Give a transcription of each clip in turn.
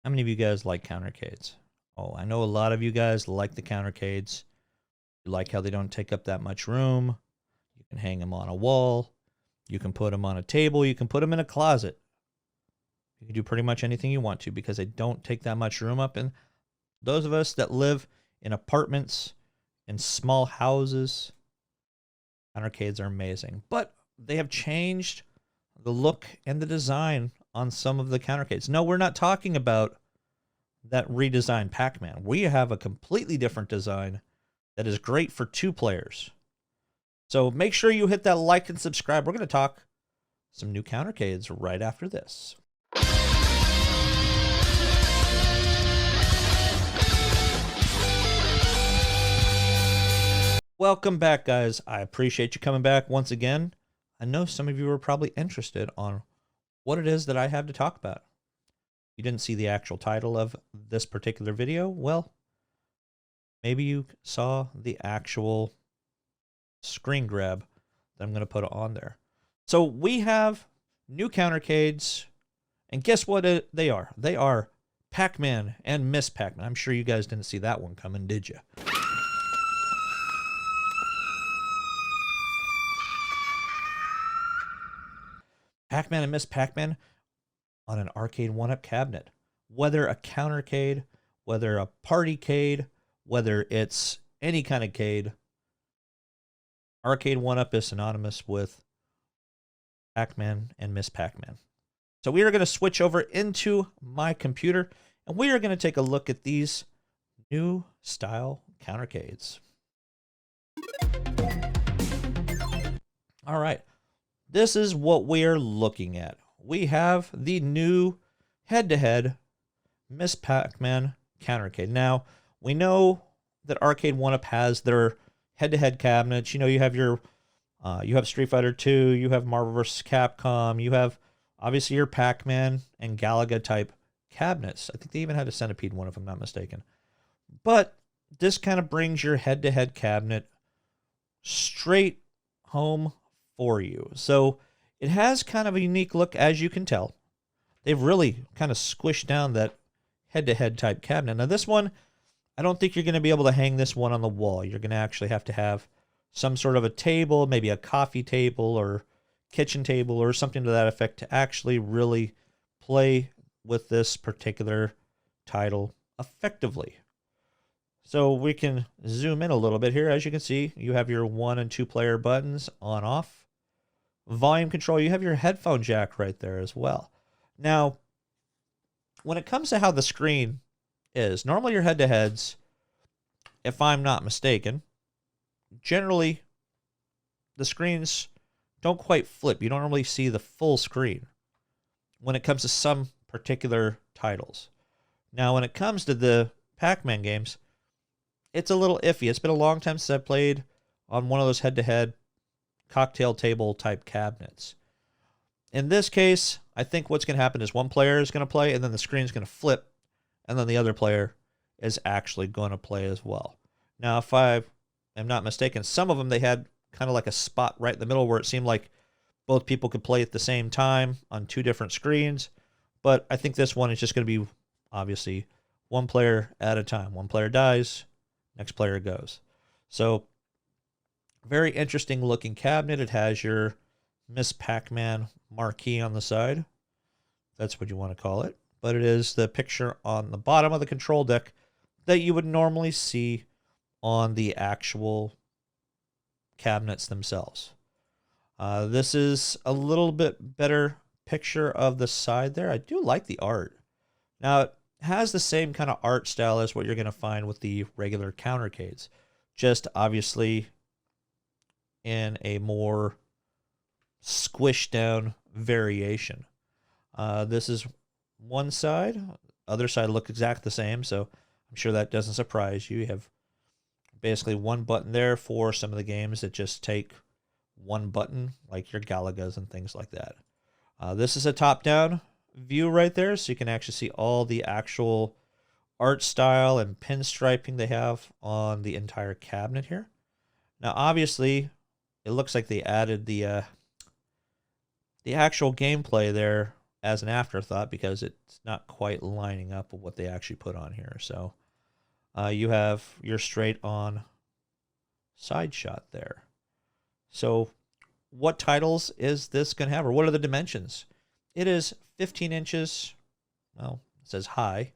How many of you guys like Countercades? Oh, I know a lot of you guys like the Countercades. You like how they don't take up that much room. You can hang them on a wall. You can put them on a table. You can put them in a closet. You can do pretty much anything you want to because they don't take that much room up. And those of us that live in apartments, in small houses, Countercades are amazing. But they have changed the look and the design on some of the Countercades. No, we're not talking about that redesigned Pac-Man. We have a completely different design that is great for 2 players. So make sure you hit that like and subscribe. We're going to talk some new Countercades right after this. Welcome back, guys. I appreciate you coming back once again. I know some of you are probably interested on what it is that I have to talk about. You didn't see the actual title of this particular video? Well, maybe you saw the actual screen grab that I'm going to put on there. So we have new Countercades, and guess what they are? They are Pac-Man and Miss Pac-Man. I'm sure you guys didn't see that one coming, did you? Pac-Man and Miss Pac-Man on an Arcade1up cabinet. Whether a Countercade, whether a partycade, whether it's any kind of cade, Arcade1up is synonymous with Pac-Man and Miss Pac-Man. So we are going to switch over into my computer, and we are going to take a look at these new style Countercades. All right, this is what we are looking at. We have the new head-to-head Miss Pac-Man Countercade. Now, we know that Arcade1up has their head-to-head cabinets. You know, you have your, you have Street Fighter 2, you have Marvel vs. Capcom, you have obviously your Pac-Man and Galaga type cabinets. I think they even had a Centipede one, if I'm not mistaken. But this kind of brings your head-to-head cabinet straight home for you. So it has kind of a unique look, as you can tell. They've really kind of squished down that head-to-head type cabinet. Now this one, I don't think you're going to be able to hang this one on the wall. You're going to actually have to have some sort of a table, maybe a coffee table or kitchen table or something to that effect to actually really play with this particular title effectively. So we can zoom in a little bit here. As you can see, you have your 1 and 2 player buttons on off. Volume control, you have your headphone jack right there as well. Now, when it comes to how the screen is, normally your head-to-heads, if I'm not mistaken, generally the screens don't quite flip. You don't normally see the full screen when it comes to some particular titles. Now, when it comes to the Pac-Man games, it's a little iffy. It's been a long time since I played on one of those head-to-head cocktail table type cabinets. In this case, I think what's going to happen is one player is going to play, and then the screen's going to flip, and then the other player is actually going to play as well. Now, if I am not mistaken, some of them they had kind of like a spot right in the middle where it seemed like both people could play at the same time on 2 different screens. But I think this one is just going to be, obviously, one player at a time. One player dies, next player goes. So, very interesting looking cabinet. It has your Miss Pac-Man marquee on the side. That's what you want to call it. But it is the picture on the bottom of the control deck that you would normally see on the actual cabinets themselves. This is a little bit better picture of the side there. I do like the art. Now, it has the same kind of art style as what you're going to find with the regular Countercades. Just obviously in a more squished down variation. This is one side. Other side looks exactly the same, so I'm sure that doesn't surprise you. You have basically one button there for some of the games that just take one button, like your Galagas and things like that. This is a top-down view right there, so you can actually see all the actual art style and pinstriping they have on the entire cabinet here. Now, obviously, it looks like they added the actual gameplay there as an afterthought because it's not quite lining up with what they actually put on here. So you have your straight on side shot there. So what titles is this going to have, or what are the dimensions? It is 15 inches. Well, it says high.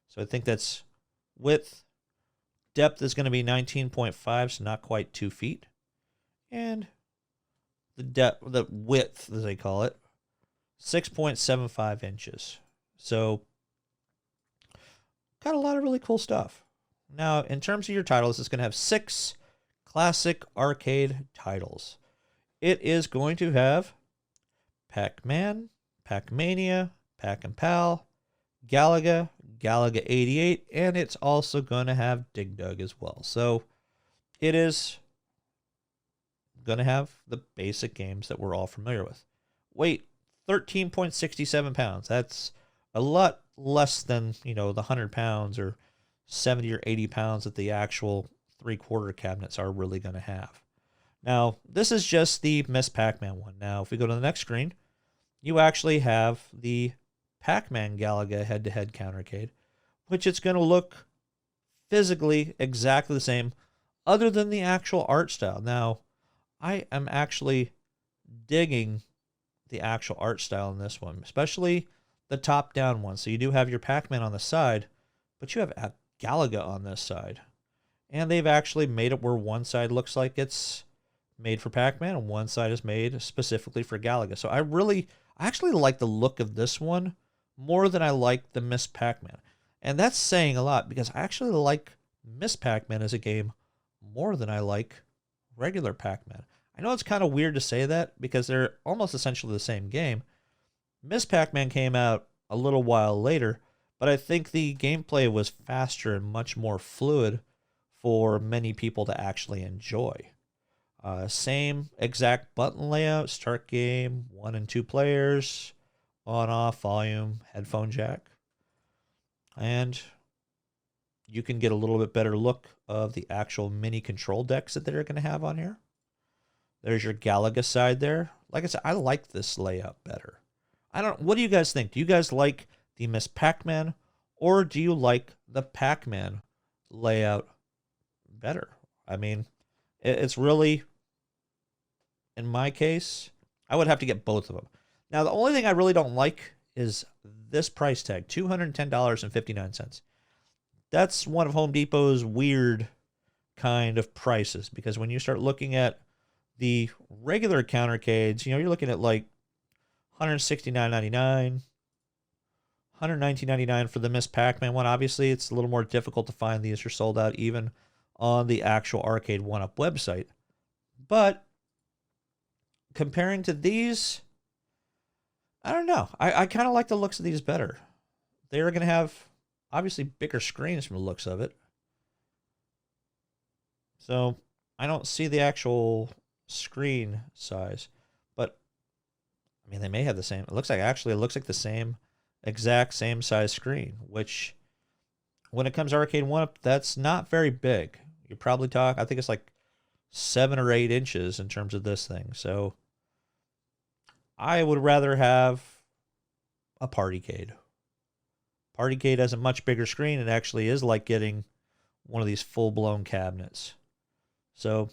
So I think that's width. Depth is going to be 19.5, so not quite 2 feet. And the width, as they call it, 6.75 inches. So got a lot of really cool stuff. Now, in terms of your titles, it's going to have 6 classic arcade titles. It is going to have Pac-Man, Pac-Mania, Pac-and-Pal, Galaga, Galaga 88, and it's also going to have Dig Dug as well. So it is going to have the basic games that we're all familiar with. Weight, 13.67 pounds. That's a lot less than, the 100 pounds or 70 or 80 pounds that the actual 3/4 cabinets are really going to have. Now, this is just the Miss Pac-Man one. Now, if we go to the next screen, you actually have the Pac-Man Galaga head-to-head countercade, which it's going to look physically exactly the same, other than the actual art style. Now, I am actually digging the actual art style in this one, especially the top-down one. So you do have your Pac-Man on the side, but you have a Galaga on this side. And they've actually made it where one side looks like it's made for Pac-Man and one side is made specifically for Galaga. So I actually like the look of this one more than I like the Miss Pac-Man. And that's saying a lot because I actually like Miss Pac-Man as a game more than I like regular Pac-Man. I know it's kind of weird to say that because they're almost essentially the same game. Miss Pac-Man came out a little while later, but I think the gameplay was faster and much more fluid for many people to actually enjoy. Same exact button layout, start game, 1 and 2 players, on, off, volume, headphone jack. And you can get a little bit better look of the actual mini control decks that they're going to have on here. There's your Galaga side there. Like I said, I like this layout better. What do you guys think? Do you guys like the Miss Pac-Man or do you like the Pac-Man layout better? I mean, it's really, in my case, I would have to get both of them. Now, the only thing I really don't like is this price tag, $210.59. That's one of Home Depot's weird kind of prices because when you start looking at the regular countercades, you're looking at like $169.99, $119.99 for the Miss Pac-Man one. Obviously, it's a little more difficult to find. These are sold out even on the actual Arcade1up website. But comparing to these, I don't know. I kind of like the looks of these better. They're going to have, obviously, bigger screens from the looks of it. So I don't see the actual screen size. But, I mean, they may have the same. It looks like the exact same size screen, which, when it comes to Arcade1up, that's not very big. You probably talk, I think it's like 7 or 8 inches in terms of this thing. So I would rather have a Partycade. Partycade has a much bigger screen. It actually is like getting one of these full-blown cabinets. So,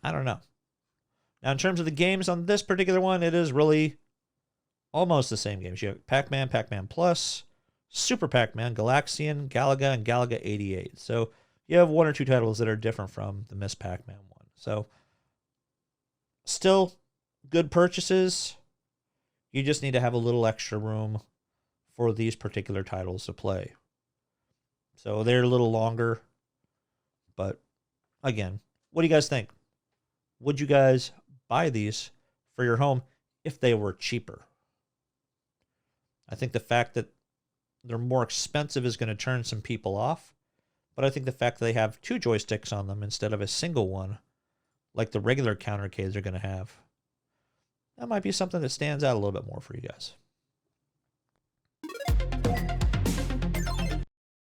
I don't know. Now, in terms of the games on this particular one, it is really almost the same games. You have Pac-Man, Pac-Man Plus, Super Pac-Man, Galaxian, Galaga, and Galaga 88. So, you have 1 or 2 titles that are different from the Miss Pac-Man one. So, still good purchases. You just need to have a little extra room for these particular titles to play. So they're a little longer. But again, what do you guys think? Would you guys buy these for your home if they were cheaper? I think the fact that they're more expensive is going to turn some people off. But I think the fact that they have 2 joysticks on them instead of a single one, like the regular Countercades are going to have, that might be something that stands out a little bit more for you guys.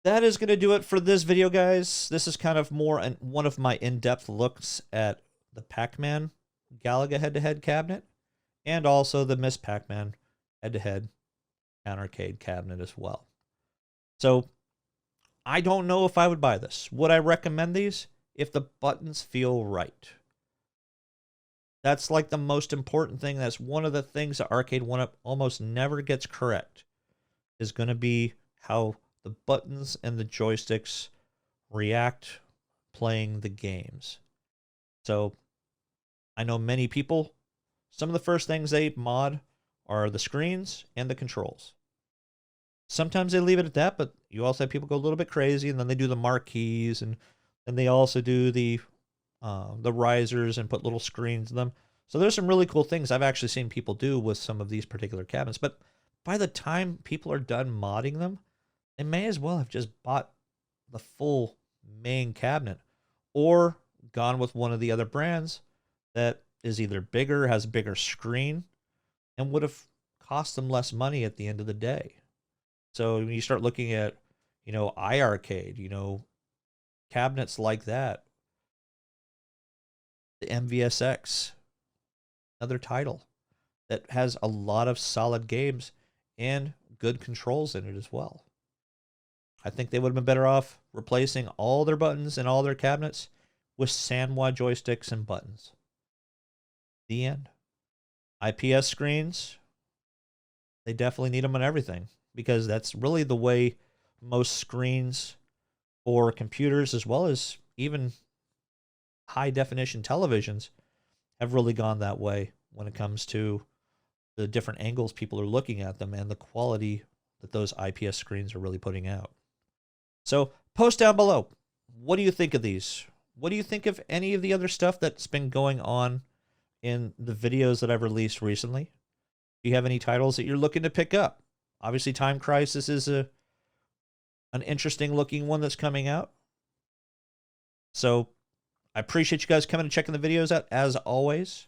That is going to do it for this video, guys. This is kind of more one of my in-depth looks at the Pac-Man Galaga head-to-head cabinet and also the Miss Pac-Man head-to-head Countercade cabinet as well. So I don't know if I would buy this. Would I recommend these? If the buttons feel right. That's like the most important thing. That's one of the things that Arcade1up almost never gets correct, is going to be how the buttons and the joysticks react playing the games. So I know many people, some of the first things they mod are the screens and the controls. Sometimes they leave it at that, but you also have people go a little bit crazy, and then they do the marquees, and then they also do the risers and put little screens in them. So there's some really cool things I've actually seen people do with some of these particular cabinets. But by the time people are done modding them, they may as well have just bought the full main cabinet or gone with one of the other brands that is either bigger, has a bigger screen, and would have cost them less money at the end of the day. So when you start looking at, iArcade, cabinets like that, the MVSX, another title that has a lot of solid games and good controls in it as well. I think they would have been better off replacing all their buttons and all their cabinets with Sanwa joysticks and buttons. The end. IPS screens, they definitely need them on everything, because that's really the way most screens for computers, as well as even high definition televisions, have really gone that way when it comes to the different angles people are looking at them and the quality that those IPS screens are really putting out. So post down below, what do you think of these? What do you think of any of the other stuff that's been going on in the videos that I've released recently? Do you have any titles that you're looking to pick up? Obviously, Time Crisis is an interesting looking one that's coming out. So I appreciate you guys coming and checking the videos out, as always.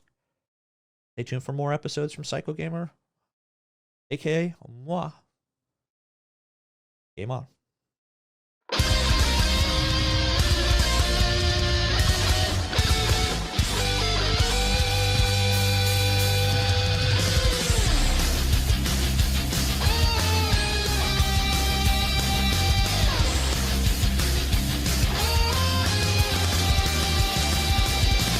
Stay tuned for more episodes from Psycho Gamer, aka moi. Game on.